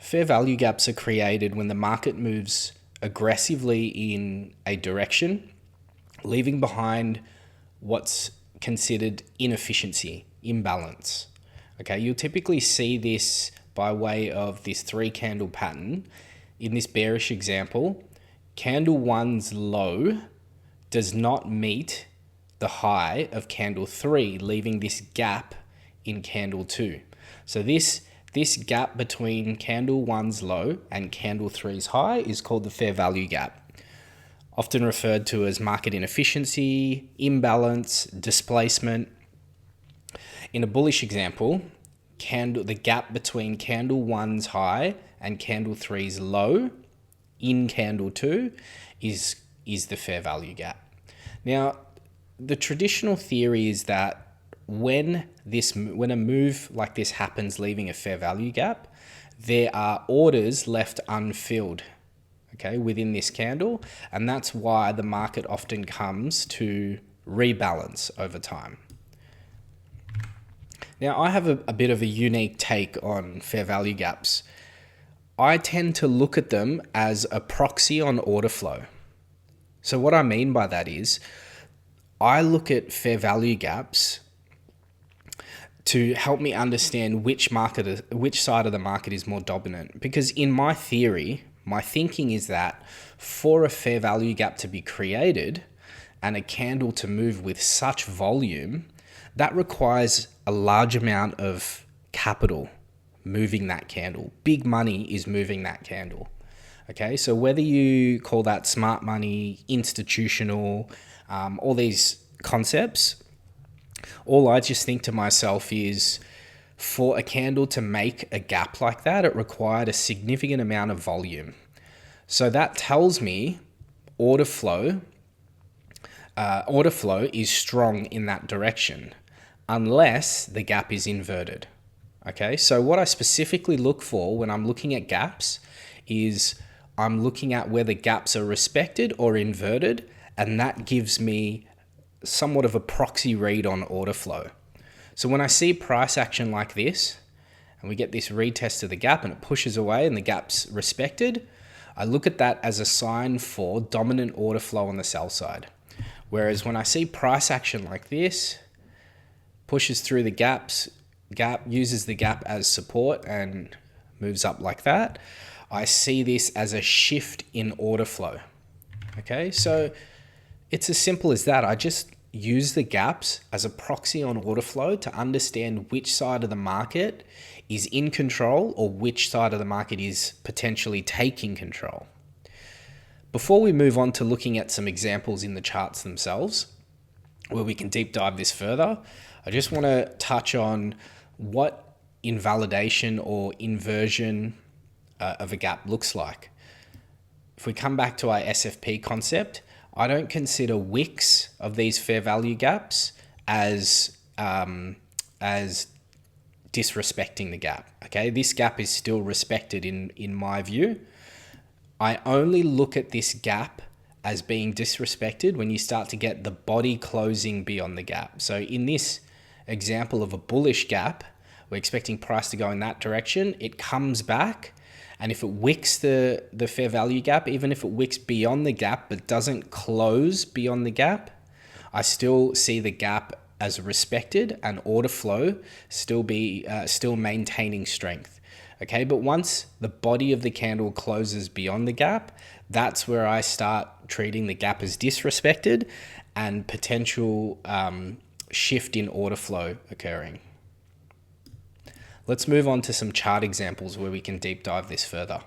Fair value gaps are created when the market moves aggressively in a direction, leaving behind what's considered inefficiency, imbalance. Okay, you'll typically see this by way of this 3-candle pattern. In this bearish example, candle 1's low does not meet the high of candle 3, leaving this gap in candle 2. So this gap between candle 1's low and candle 3's high is called the fair value gap, often referred to as market inefficiency, imbalance, displacement. In a bullish example, the gap between candle 1's high and candle 3's low in candle 2 is the fair value gap. Now, the traditional theory is that when a move like this happens, leaving a fair value gap, there are orders left unfilled, okay, within this candle, and that's why the market often comes to rebalance over time. Now, I have a bit of a unique take on fair value gaps. I tend to look at them as a proxy on order flow. So what I mean by that is, I look at fair value gaps to help me understand which side of the market is more dominant. Because in my theory, my thinking is that for a fair value gap to be created and a candle to move with such volume, that requires a large amount of capital moving that candle. Big money is moving that candle. Okay, so whether you call that smart money, institutional, all these concepts, all I just think to myself is, for a candle to make a gap like that, it required a significant amount of volume. So that tells me order flow is strong in that direction, unless the gap is inverted. Okay, so what I specifically look for when I'm looking at gaps is I'm looking at whether gaps are respected or inverted, and that gives me somewhat of a proxy read on order flow. So when I see price action like this, and we get this retest of the gap and it pushes away and the gap's respected, I look at that as a sign for dominant order flow on the sell side. Whereas when I see price action like this, pushes through the gap, uses the gap as support and moves up like that, I see this as a shift in order flow. Okay, so it's as simple as that. I just use the gaps as a proxy on order flow to understand which side of the market is in control or which side of the market is potentially taking control. Before we move on to looking at some examples in the charts themselves, where we can deep dive this further, I just want to touch on what invalidation or inversion of a gap looks like. If we come back to our SFP concept, I don't consider wicks of these fair value gaps as disrespecting the gap. Okay, this gap is still respected in my view. I only look at this gap as being disrespected when you start to get the body closing beyond the gap. So in this example of a bullish gap, we're expecting price to go in that direction. It comes back, and if it wicks the fair value gap, even if it wicks beyond the gap but doesn't close beyond the gap, I still see the gap as respected and order flow still maintaining strength. Okay, but once the body of the candle closes beyond the gap, that's where I start treating the gap as disrespected and potential shift in order flow occurring. Let's move on to some chart examples where we can deep dive this further.